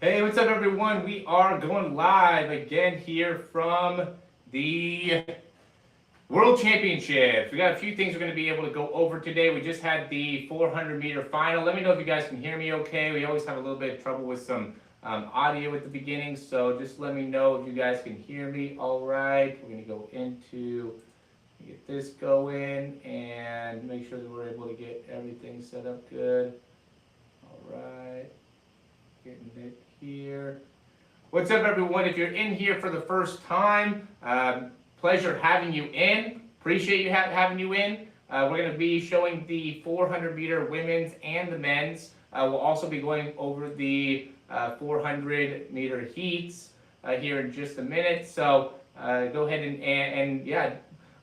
Hey, what's up, everyone? We are going live again here from the World Championships. We got a few things we're going to be able to go over today. We just had the 400-meter final. Let me know if you guys can hear me okay. We always have a little bit of trouble with some audio at the beginning, so just let me know if you guys can hear me all right. We're going to go into, get this going, and make sure that we're able to get everything set up good. All right, getting it here. What's up, everyone? If you're in here for the first time, pleasure having you in. Appreciate you having you in. We're going to be showing the 400-meter women's and the men's. We'll also be going over the 400-meter heats here in just a minute. So go ahead and yeah,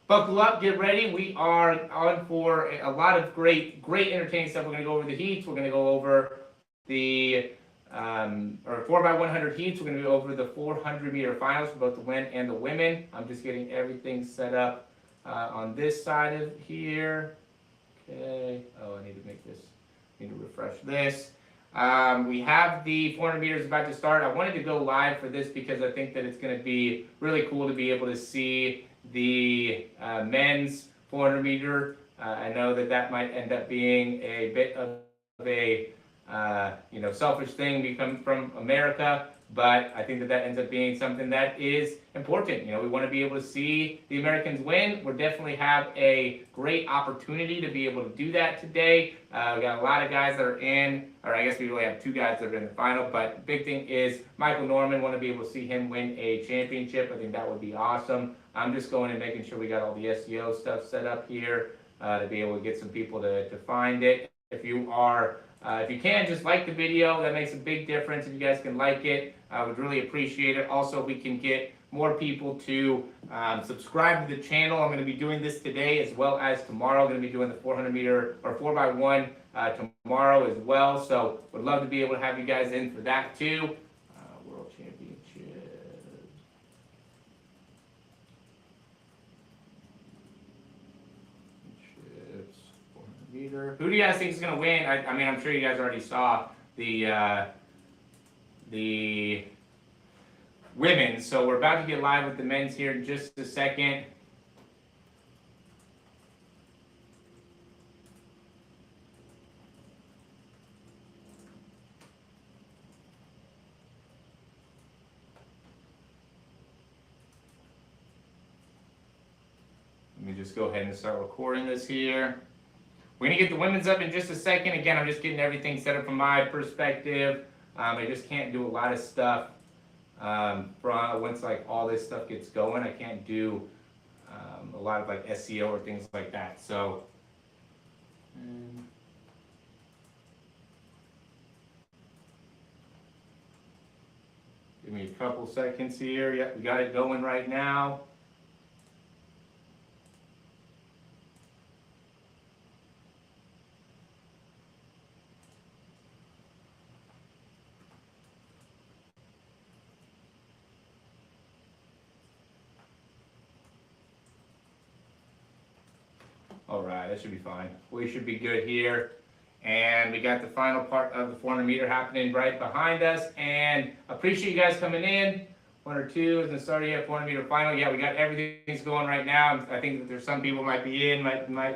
buckle up, get ready. We are on for a lot of great entertaining stuff. We're going to go over the heats. We're going to go over the 4x100 heats. We're going to go over the 400-meter finals for both the men and the women. I'm just getting everything set up on this side of here. Okay. Oh, I need to make this. Need to refresh this. We have the 400 meters about to start. I wanted to go live for this because I think that it's going to be really cool to be able to see the men's 400 meter. I know that might end up being a bit of a selfish thing become from America, but I think that ends up being something that is important. We want to be able to see the Americans win. We definitely have a great opportunity to be able to do that today. We got a lot of guys that are in, or I guess we really have two guys that are in the final, but the big thing is Michael Norman. Want to be able to see him win a championship. I think that would be awesome. I'm just going and making sure we got all the SEO stuff set up here to be able to get some people to find it. If you can, just like the video. That makes a big difference. If you guys can like it, I would really appreciate it. Also, we can get more people to subscribe to the channel. I'm going to be doing this today as well as tomorrow. I'm going to be doing the 400 meter or 4x1 tomorrow as well. So would love to be able to have you guys in for that too. World Championship. Meter. Who do you guys think is going to win? I mean, I'm sure you guys already saw the women. So we're about to get live with the men's here in just a second. Let me just go ahead and start recording this here. We're going to get the women's up in just a second. Again, I'm just getting everything set up from my perspective. I just can't do a lot of stuff once like all this stuff gets going. I can't do a lot of like SEO or things like that. So give me a couple seconds here. Yep, we got it going right now. All right, that should be fine. We should be good here. And we got the final part of the 400 meter happening right behind us. And appreciate you guys coming in. 1 or 2 isn't started yet. 400 meter final. Yeah, we got everything's going right now. I think that there's some people might be in,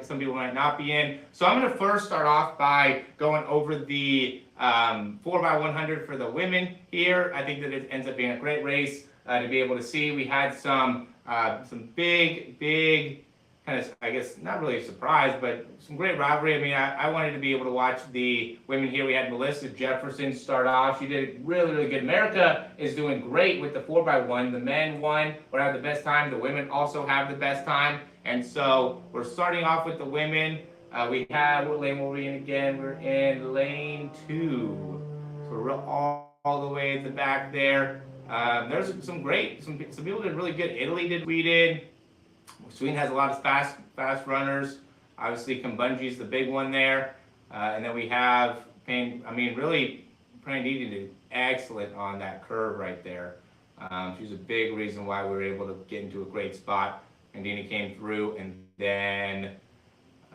some people might not be in. So I'm going to first start off by going over the 4x100 for the women here. I think that it ends up being a great race to be able to see. We had some big kind of, I guess, not really a surprise, but some great rivalry. I mean, I wanted to be able to watch the women here. We had Melissa Jefferson start off. She did really good. America is doing great with the 4x1. The men won, or have the best time. The women also have the best time. And so we're starting off with the women. What lane were we in again? We're in lane 2. So we're all the way at the back there. There's some people did really good. Italy did, we did. Sweden has a lot of fast runners. Obviously, Kumbunji is the big one there. And then we have, really, Pranditi did excellent on that curve right there. She's a big reason why we were able to get into a great spot. Pranditi came through, and then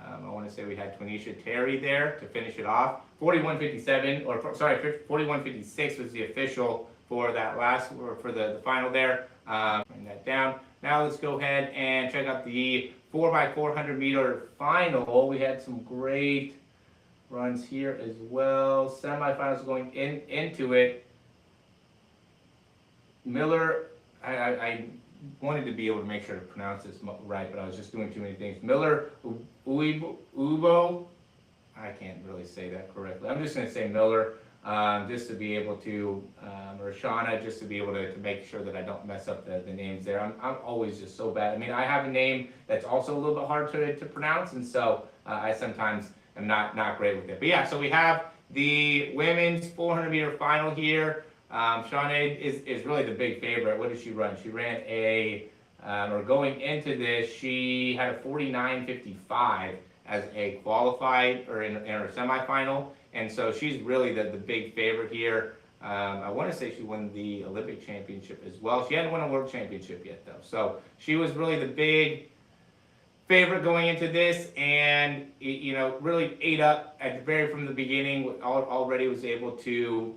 I want to say we had Twanisha Terry there to finish it off. 41:57, or sorry, 41:56 was the official for that last, or for the final there. Bring that down. Now let's go ahead and check out the 4x400 meter final. We had some great runs here as well. Semifinals going into it. Miller, I wanted to be able to make sure to pronounce this right, but I was just doing too many things. Miller Ubo, I can't really say that correctly. I'm just going to say Miller, just to be able to, or Shauna, just to be able to make sure that I don't mess up the names there. I'm always just so bad. I mean, I have a name that's also a little bit hard to pronounce, and so I sometimes am not great with it. But yeah, so we have the women's 400 meter final here. Shauna is really the big favorite. What did she run? She ran or going into this, she had a 49:55 as a qualified, or in her semifinal. And so she's really the big favorite here. I want to say she won the Olympic championship as well. She hadn't won a world championship yet, though. So she was really the big favorite going into this, and really ate up from the beginning. Already was able to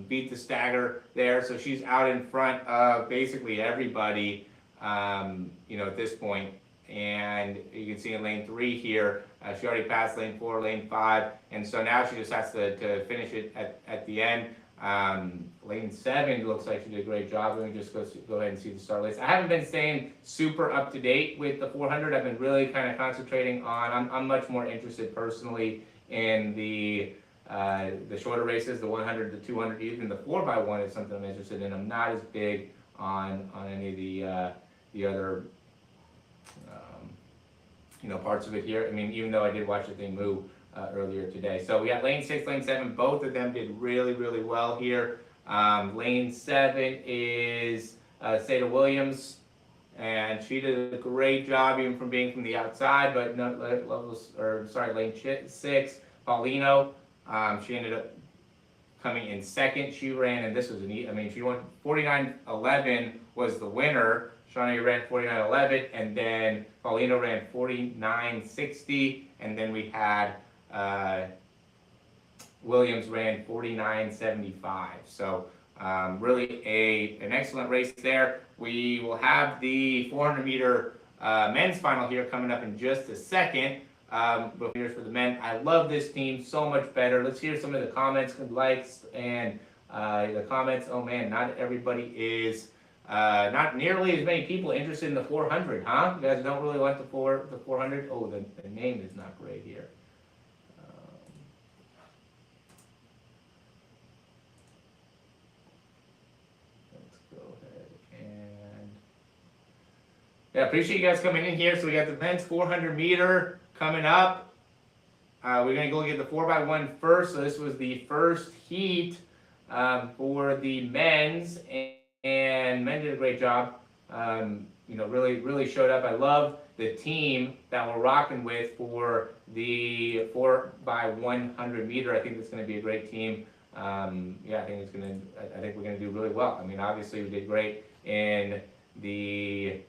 beat the stagger there. So she's out in front of basically everybody, at this point. And you can see in lane 3 here, she already passed lane 4, lane 5, and so now she just has to finish it at the end. Lane 7 looks like she did a great job. Let me just go ahead and see the start list. I haven't been staying super up to date with the 400. I've been really kind of concentrating on, I'm much more interested personally in the shorter races, the 100, the 200, even the 4x1 is something I'm interested in. I'm not as big on any of the other parts of it here. I mean, even though I did watch the thing move earlier today. So we got lane 6, lane 7. Both of them did really, really well here. Lane 7 is Seda Williams, and she did a great job even from being from the outside. But lane 6, Paulino. She ended up coming in second. She ran, and this was she won 49:11 was the winner. Shawnee ran 49:11, and then Paulino ran 49:60, and then we had Williams ran 49:75. So really an excellent race there. We will have the 400 meter men's final here coming up in just a second. But here's for the men. I love this team so much better. Let's hear some of the comments, likes, and the comments. Oh man, not everybody is. Not nearly as many people interested in the 400, huh? You guys don't really want the 400? Oh, the name is not great here. Let's go ahead and... Yeah, appreciate you guys coming in here. So we got the men's 400 meter coming up. We're going to go get the 4x1 first. So this was the first heat for the men's. And men did a great job. Really showed up. I love the team that we're rocking with for the 4x100 meter. I think it's going to be a great team. I think we're going to do really well. I mean, obviously we did great in the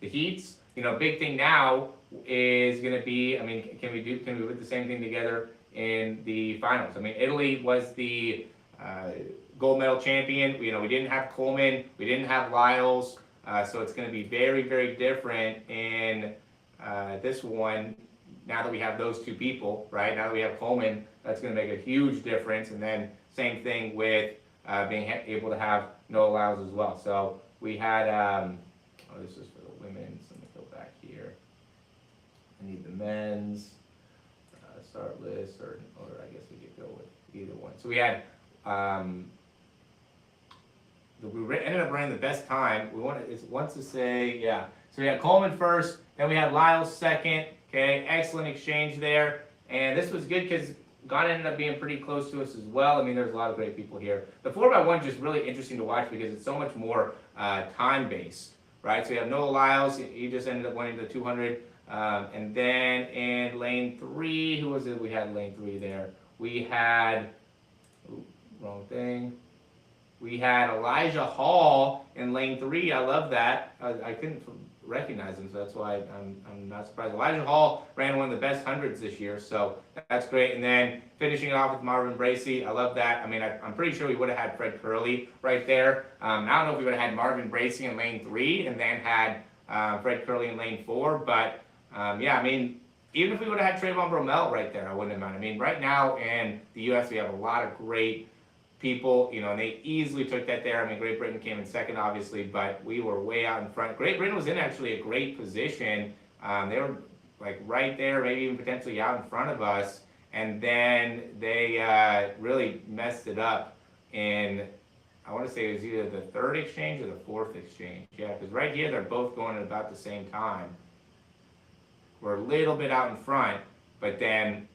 heats. Big thing now is going to be, can we put the same thing together in the finals? I mean, Italy was the gold medal champion. We didn't have Coleman, we didn't have Lyles, so it's going to be very, very different in this one. Now that we have those two people, right? Now that we have Coleman, that's going to make a huge difference. And then same thing with being able to have Noah Lyles as well. So we had, this is for the women's. Let me go back here. I need the men's start list, or I guess we could go with either one. So we had. We ended up running the best time. So we had Coleman first, then we had Lyles second. Okay, excellent exchange there. And this was good because Ghana ended up being pretty close to us as well. I mean, there's a lot of great people here. The 4x1 is just really interesting to watch because it's so much more time-based, right? So you have Noah Lyles. He just ended up winning the 200. And then in lane 3, who was it? We had lane 3 there. We had... wrong thing. We had Elijah Hall in lane 3. I love that. I couldn't recognize him, so that's why I'm not surprised. Elijah Hall ran one of the best hundreds this year, so that's great. And then finishing it off with Marvin Bracey, I love that. I mean, I'm pretty sure we would have had Fred Curley right there. I don't know if we would have had Marvin Bracey in lane 3 and then had Fred Curley in lane 4, but yeah, I mean, even if we would have had Trayvon Bromell right there, I wouldn't have minded. I mean, right now in the U.S. we have a lot of great people, you know, and they easily took that there. I mean, Great Britain came in second, obviously, but we were way out in front. Great Britain was in actually a great position. They were like right there, maybe even potentially out in front of us, and then they really messed it up in, I want to say it was either the 3rd exchange or the 4th exchange. Yeah, because right here they're both going at about the same time. We're a little bit out in front, but then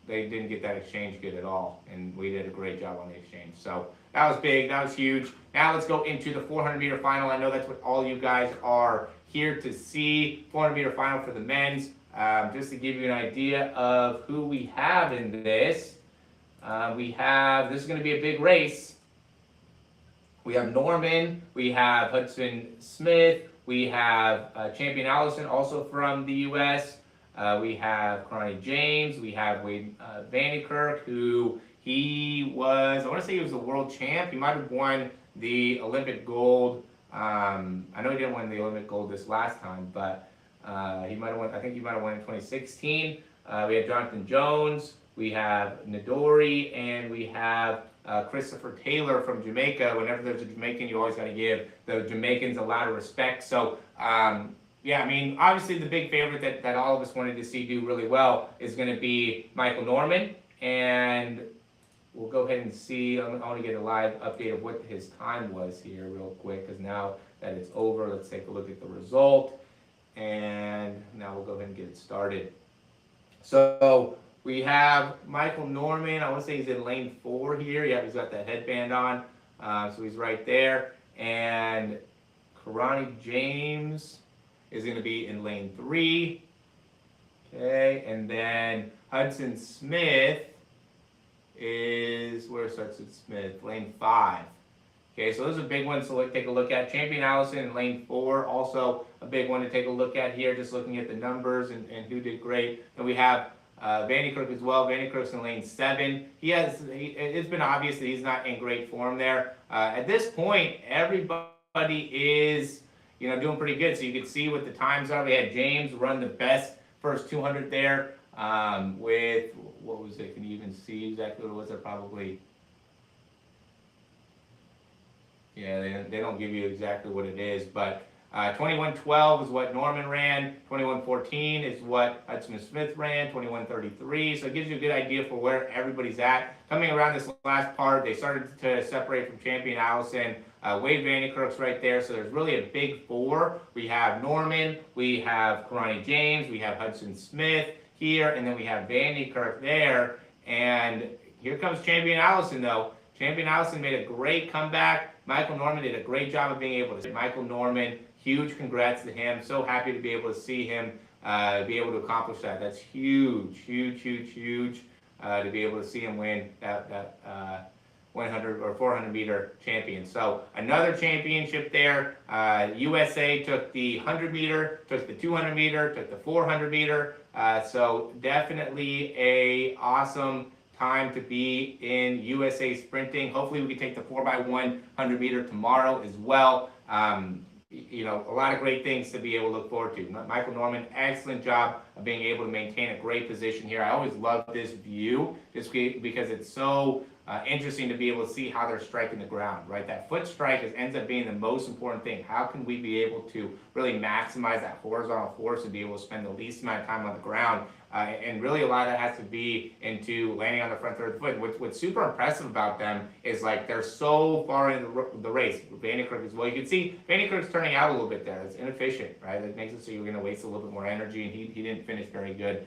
they didn't get that exchange good at all, and we did a great job on the exchange. So that was big, that was huge. Now let's go into the 400-meter final. I know that's what all you guys are here to see. 400-meter final for the men's. Just to give you an idea of who we have in this, this is going to be a big race. We have Norman, we have Hudson Smith, we have Champion Allison, also from the U.S., we have Karani James, we have Wade Vanderkirk, who he was, I want to say he was the world champ. He might have won the Olympic gold. I know he didn't win the Olympic gold this last time, but he might have won, I think he might have won in 2016. We have Jonathan Jones, we have Nadori, and we have Christopher Taylor from Jamaica. Whenever there's a Jamaican, you always got to give the Jamaicans a lot of respect. So, yeah, I mean, obviously the big favorite that all of us wanted to see do really well is going to be Michael Norman. And we'll go ahead and see. I want to get a live update of what his time was here real quick, because now that it's over, let's take a look at the result. And now we'll go ahead and get it started. So we have Michael Norman. I want to say he's in lane 4 here. Yeah, he's got that headband on. So he's right there. And Karani James is going to be in lane 3. Okay, and then Hudson Smith is, where's Hudson Smith? Lane 5. Okay, so those are big ones to take a look at. Champion Allison in lane 4, also a big one to take a look at here, just looking at the numbers and who did great. And we have Vanderkirk as well. Vanderkirk's in lane 7. It's been obvious that he's not in great form there. At this point, everybody is, you know, doing pretty good. So you can see what the times are. We had James run the best first 200 there with, what was it? Can you even see exactly what it was? There probably, yeah, they don't give you exactly what it is, but 21:12 is what Norman ran, 21:14 is what Hudson Smith ran, 21:33, so it gives you a good idea for where everybody's at. Coming around this last part, they started to separate from Champion Allison. Wade Vanderkirk's right there, so there's really a big 4. We have Norman, we have Karani James, we have Hudson Smith here, and then we have Vanderkirk there. And here comes Champion Allison, though. Champion Allison made a great comeback. Michael Norman did a great job of being able to. Michael Norman, huge congrats to him. So happy to be able to see him be able to accomplish that. That's huge, huge, huge, huge to be able to see him win that 100 or 400 meter champion. So another championship there. USA took the 100 meter, took the 200 meter, took the 400 meter. So definitely a awesome time to be in USA sprinting. Hopefully we can take the 4x100 meter tomorrow as well. You know, a lot of great things to be able to look forward to. Michael Norman, excellent job of being able to maintain a great position here. I always love this view just because it's so interesting to be able to see how they're striking the ground, right? That foot strike ends up being the most important thing. How can we be able to really maximize that horizontal force and be able to spend the least amount of time on the ground? And really a lot of that has to be into landing on the front third of the foot. What's super impressive about them is like they're so far in the race. Vanderkirk as well. You can see Vanderkirk's turning out a little bit there. It's inefficient, right? It makes it so you're going to waste a little bit more energy, and he didn't finish very good.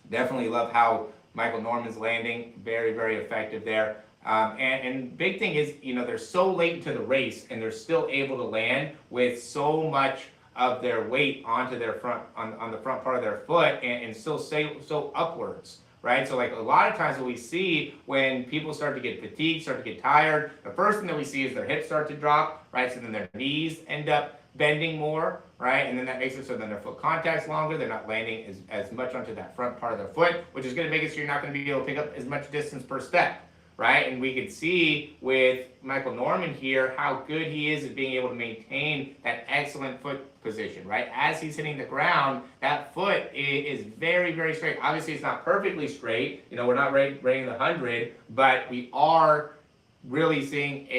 Definitely love how Michael Norman's landing. Very, very effective there. And big thing is, you know, they're so late into the race and they're still able to land with so much of their weight onto their front, on the front part of their foot, and still so upwards, right? So like a lot of times what we see when people start to get fatigued, start to get tired, the first thing that we see is their hips start to drop, right? So then their knees end up bending more, right? And then that makes it so then their foot contact's longer, they're not landing as much onto that front part of their foot, which is gonna make it so you're not gonna be able to pick up as much distance per step, right? And we could see with Michael Norman here how good he is at being able to maintain that excellent foot position, right? As he's hitting the ground, that foot is very, very straight. Obviously, it's not perfectly straight. You know, we're not rating the 100, but we are really seeing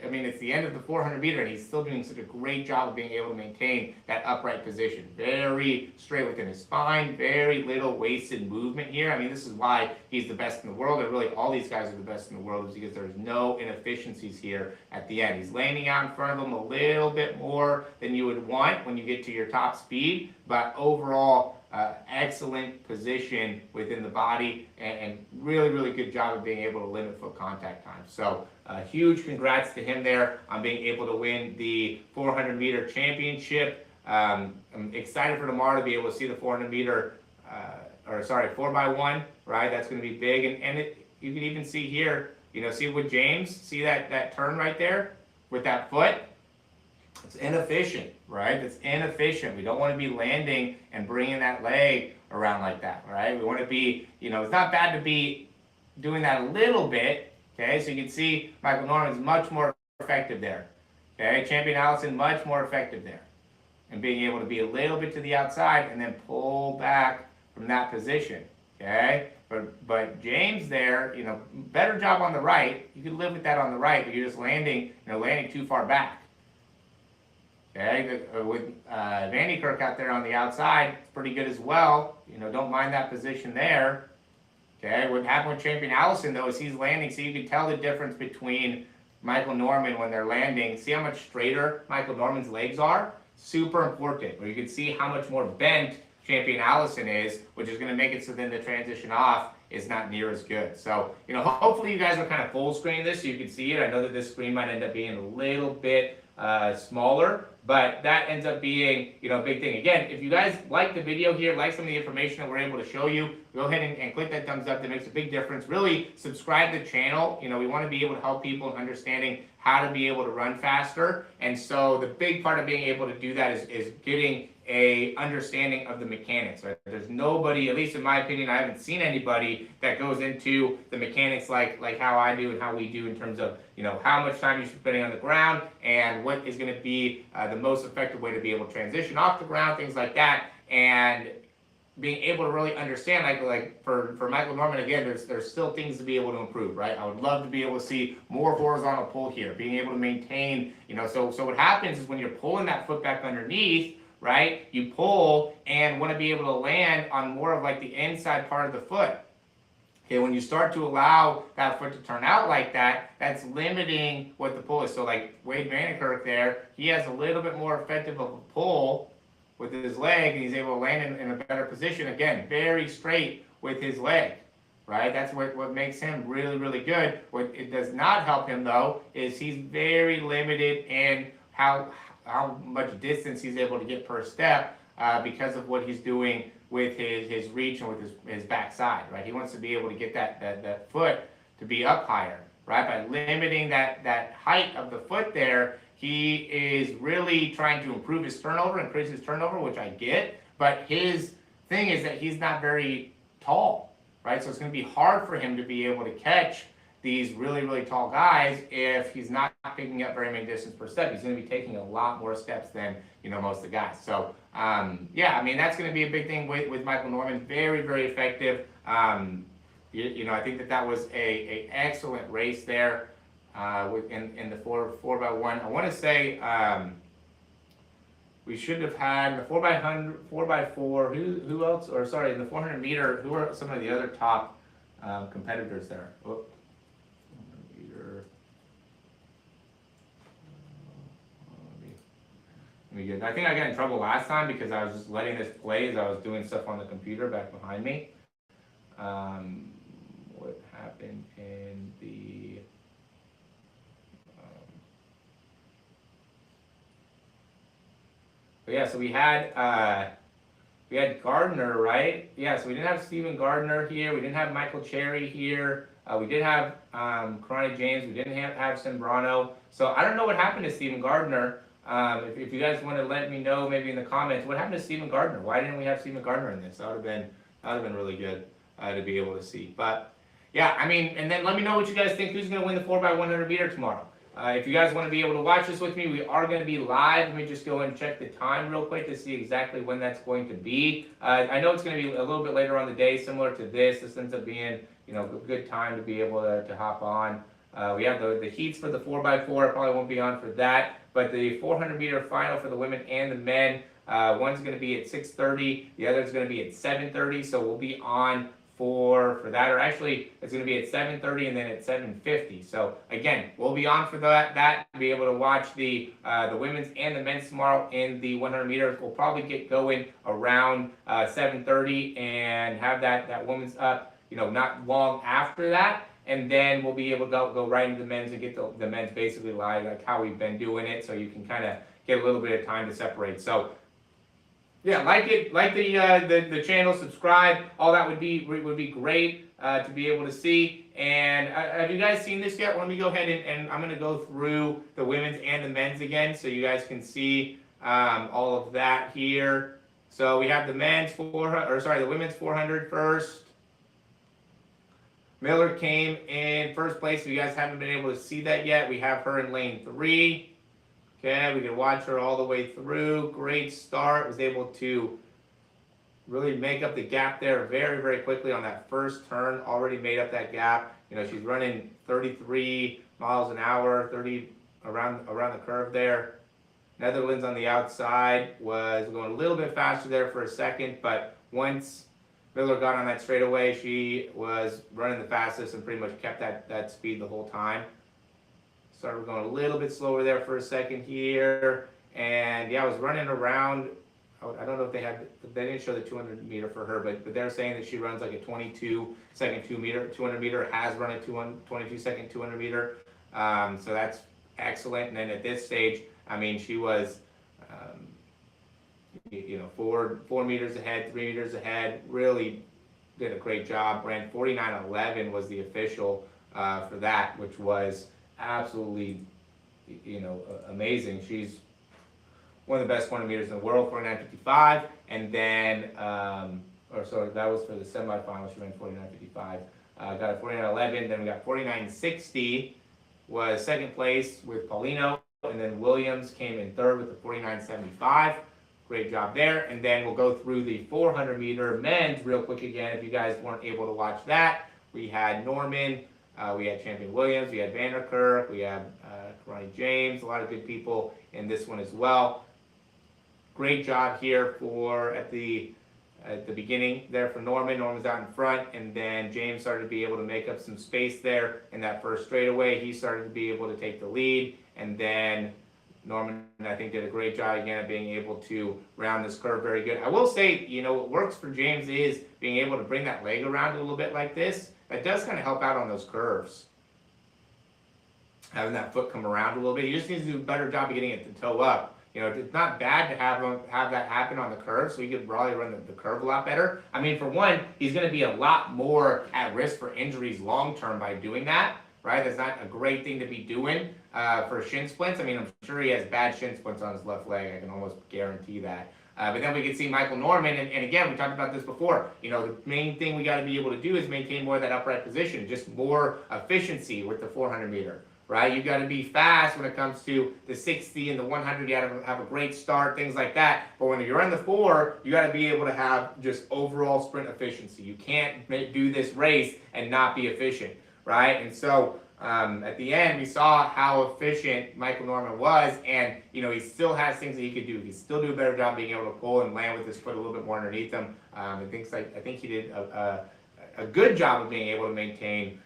I mean, it's the end of the 400 meter, and he's still doing such a great job of being able to maintain that upright position. Very straight within his spine, very little wasted movement here. I mean, this is why he's the best in the world, and really all these guys are the best in the world, is because there's no inefficiencies here at the end. He's landing out in front of him a little bit more than you would want when you get to your top speed, but overall, excellent position within the body, and really, really good job of being able to limit foot contact time. So huge congrats to him there on being able to win the 400 meter championship. I'm excited for tomorrow to be able to see the 400 meter, 4x1, right? That's going to be big. And you can even see here, you know, see with James, see that turn right there with that foot? It's inefficient, right? It's inefficient. We don't want to be landing and bringing that leg around like that, right? We want to be, you know, it's not bad to be doing that a little bit, okay? So you can see Michael Norman's much more effective there, okay? Champion Allison, much more effective there. And being able to be a little bit to the outside and then pull back from that position, okay? But James there, you know, better job on the right. You can live with that on the right, but you're just landing too far back. Okay, with Vandy Kirk out there on the outside, it's pretty good as well. You know, don't mind that position there. Okay, what happened with Champion Allison, though, is he's landing, so you can tell the difference between Michael Norman when they're landing. See how much straighter Michael Norman's legs are? Super important. Where you can see how much more bent Champion Allison is, which is going to make it so then the transition off is not near as good. So, you know, hopefully you guys are kind of full screen this so you can see it. I know that this screen might end up being a little bit smaller, but that ends up being, you know, a big thing. Again, if you guys like the video here, like some of the information that we're able to show you, go ahead and click that thumbs up. That makes a big difference. Really subscribe to the channel. You know, we want to be able to help people in understanding how to be able to run faster. And so the big part of being able to do that is getting a understanding of the mechanics, right? There's nobody, at least in my opinion, I haven't seen anybody that goes into the mechanics like how I do and how we do in terms of, you know, how much time you should be spending on the ground and what is going to be the most effective way to be able to transition off the ground, things like that, and being able to really understand, like for Michael Norman, again, there's still things to be able to improve, right? I would love to be able to see more horizontal pull here, being able to maintain, you know, so what happens is when you're pulling that foot back underneath, right, you pull and want to be able to land on more of like the inside part of the foot. Okay, when you start to allow that foot to turn out like that, that's limiting what the pull is. So like Wade Vanderkirk there, he has a little bit more effective of a pull with his leg, and he's able to land in a better position. Again, very straight with his leg, right? That's what makes him really, really good. What it does not help him, though, is he's very limited in how much distance he's able to get per step because of what he's doing with his reach and with his backside, right? He wants to be able to get that foot to be up higher, right? By limiting that height of the foot there, he is really trying to improve his turnover, increase his turnover, which I get, but his thing is that he's not very tall, right? So it's going to be hard for him to be able to catch these really, really tall guys if he's not picking up very many distance per step. He's going to be taking a lot more steps than, you know, most of the guys. So, yeah, I mean, that's going to be a big thing with Michael Norman. Very, very effective. You know, I think that was a excellent race there in the 4x1. I want to say we should have had the 4x100, 4x4. Who else? Or sorry, in the 400 meter, who are some of the other top competitors there? Oh. I think I got in trouble last time because I was just letting this play as I was doing stuff on the computer back behind me. What happened in the... but yeah, so we had Gardner, right? Yeah, so we didn't have Stephen Gardner here. We didn't have Michael Cherry here. We did have Karani James. We didn't have Sembrano. So I don't know what happened to Stephen Gardner. If you guys want to let me know, maybe in the comments, what happened to Stephen Gardner? Why didn't we have Stephen Gardner in this? That would have been really good to be able to see. But yeah, I mean, and then let me know what you guys think. Who's going to win the 4x100 meter tomorrow? If you guys want to be able to watch this with me, we are going to be live. Let me just go and check the time real quick to see exactly when that's going to be. I know it's going to be a little bit later on the day, similar to this. This ends up being, you know, a good time to be able to hop on. We have the heats for the 4x4. I probably won't be on for that. But the 400 meter final for the women and the men, one's going to be at 6:30. The other is going to be at 7:30. So we'll be on for that, or actually it's going to be at 7:30 and then at 7:50. So again, we'll be on for that to be able to watch the women's and the men's tomorrow in the 100 meters. We'll probably get going around 7:30 and have that women's up, you know, not long after that. And then we'll be able to go right into the men's and get the men's basically live, like how we've been doing it, so you can kind of get a little bit of time to separate. So yeah, like the channel, subscribe, all that would be great to be able to see. And have you guys seen this yet? Let me go ahead and I'm going to go through the women's and the men's again, so you guys can see all of that here. So we have the the women's 400 first. Miller came in first place. If you guys haven't been able to see that yet, we have her in lane 3. Okay, we can watch her all the way through. Great start. Was able to really make up the gap there very, very quickly on that first turn. Already made up that gap. You know, she's running 33 miles an hour, 30 around the curve there. Netherlands on the outside was going a little bit faster there for a second, but once Miller got on that straightaway, she was running the fastest and pretty much kept that speed the whole time. Started going a little bit slower there for a second here, and yeah, I was running around. I don't know if they didn't show the 200 meter for her, but they're saying that she runs like a 22-second 200 meter, has run a 22-second 200 meter, so that's excellent. And then at this stage, I mean, she was, you know, 4 meters ahead, 3 meters ahead, really did a great job. Ran 49.11 was the official for that, which was absolutely, you know, amazing. She's one of the best 100 meters in the world, 49.55, and then, that was for the semifinals. She ran 49.55. Got a 49.11. Then we got 49.60 was second place with Paulino, and then Williams came in third with the 49.75. Great job there. And then we'll go through the 400 meter men's real quick again. If you guys weren't able to watch that, we had Norman. We had Champion Williams, we had Vanderkerk, we had Ronnie James, a lot of good people in this one as well. Great job here at the beginning there for Norman. Norman's out in front, and then James started to be able to make up some space there in that first straightaway. He started to be able to take the lead, and then Norman, I think, did a great job again of being able to round this curve very good. I will say, you know, what works for James is being able to bring that leg around a little bit like this. That does kind of help out on those curves. Having that foot come around a little bit. He just needs to do a better job of getting it to toe up. You know, it's not bad to have that happen on the curve, so he could probably run the curve a lot better. I mean, for one, he's going to be a lot more at risk for injuries long term by doing that, right? That's not a great thing to be doing for shin splints. I mean, I'm sure he has bad shin splints on his left leg. I can almost guarantee that. But then we can see Michael Norman, and again, we talked about this before. You know, the main thing we got to be able to do is maintain more of that upright position, just more efficiency with the 400 meter, right? You got to be fast when it comes to the 60 and the 100. You got to have a great start, things like that. But when you're on the 4, you got to be able to have just overall sprint efficiency. You can't do this race and not be efficient, right? And so at the end, we saw how efficient Michael Norman was, and you know, he still has things that he could do. He still do a better job being able to pull and land with his foot a little bit more underneath him. I think he did a good job of being able to maintain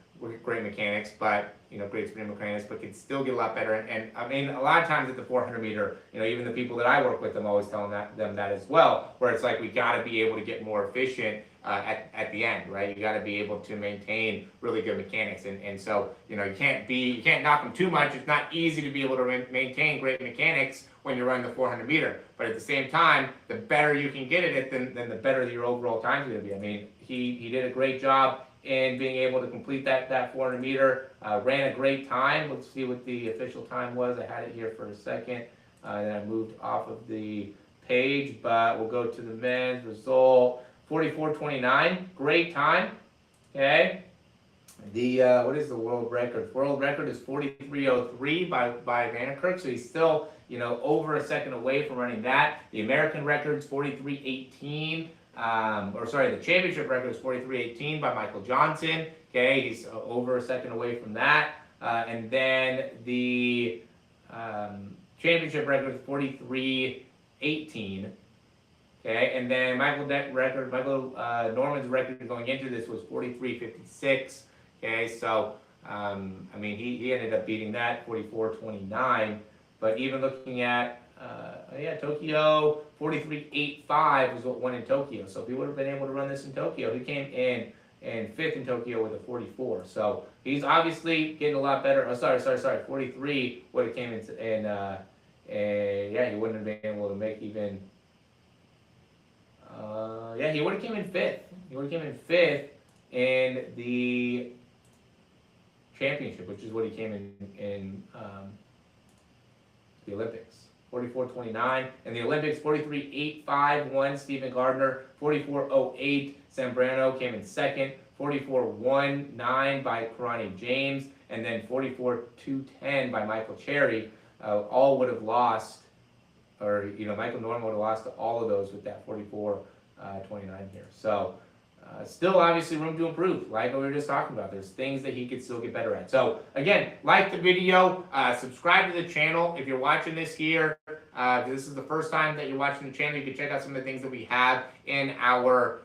great mechanics, but you know, great sprint mechanics, but could still get a lot better. And I mean, a lot of times at the 400 meter, you know, even the people that I work with, I'm always telling them that as well, where it's like we got to be able to get more efficient at the end, right? You got to be able to maintain really good mechanics, and so you know, you can't knock them too much. It's not easy to be able to maintain great mechanics when you're running the 400 meter, but at the same time, the better you can get at it, then the better your overall time's going to be. I mean, he did a great job in being able to complete that 400 meter, ran a great time. Let's see what the official time was. I had it here for a second. Then I moved off of the page, but we'll go to the men's result. 44:29, great time. Okay. The what is the world record? World record is 43:03 by Vanderkirk, so he's still over a second away from running that. The American record is 43:18. The championship record is 43:18 by Michael Johnson. Okay, he's over a second away from that. And then the championship record is 43:18. Okay, and then Michael Norman's record going into this was 43:56. Okay, so he ended up beating that 44:29. But even looking at Tokyo, 43:85 was what won in Tokyo. So if he would have been able to run this in Tokyo, he came in 5th in Tokyo with a 44. So he's obviously getting a lot better. 43 would have came in, he wouldn't have been able to make even. He would have came in 5th. He would have came in 5th in the championship, which is what he came in the Olympics. 44:29. In the Olympics, 43:85 won Stephen Gardner. 44:08 Zambrano came in 2nd. 44:19 by Karani James, and then 44:210 by Michael Cherry. All would have lost, or Michael Norman would have lost to all of those with that 44:29 here. So still obviously room to improve, like what we were just talking about. There's things that he could still get better at. So again, like the video, subscribe to the channel. If you're watching this here, if this is the first time that you're watching the channel, you can check out some of the things that we have in our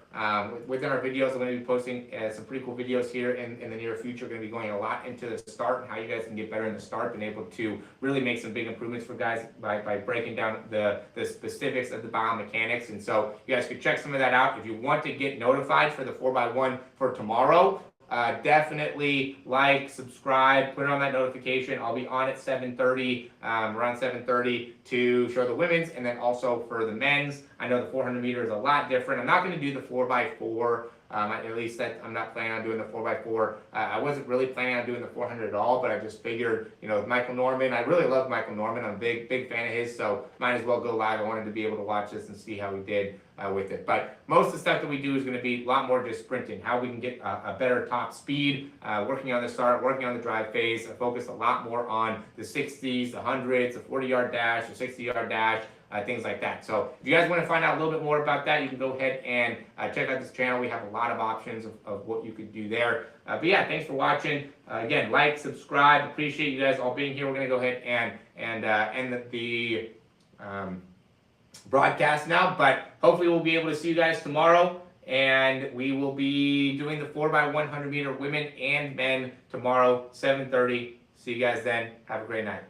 within our videos. I'm going to be posting some pretty cool videos here in the near future. We're going to be going a lot into the start and how you guys can get better in the start, being able to really make some big improvements for guys by breaking down the specifics of the biomechanics. And so you guys can check some of that out. If you want to get notified for the 4x1 for tomorrow, definitely like, subscribe, put it on that notification. I'll be on at 7:30, around 7:30 to show the women's, and then also for the men's. I know the 400 meter is a lot different. I'm not going to do the 4x4. At least I'm not planning on doing the 4x4. I wasn't really planning on doing the 400 at all, but I just figured, with Michael Norman, I really love Michael Norman. I'm a big fan of his, so might as well go live. I wanted to be able to watch this and see how he did with it. But most of the stuff that we do is going to be a lot more just sprinting, how we can get a better top speed, working on the start, working on the drive phase. I focus a lot more on the 60s, the 100s, the 40-yard dash, the 60-yard dash, things like that. So if you guys want to find out a little bit more about that, you can go ahead and check out this channel. We have a lot of options of what you could do there. But yeah, thanks for watching. Again, like, subscribe. Appreciate you guys all being here. We're going to go ahead and end the broadcast now, but hopefully we'll be able to see you guys tomorrow, and we will be doing the 4x100 meter women and men tomorrow, 7:30. See you guys then. Have a great night.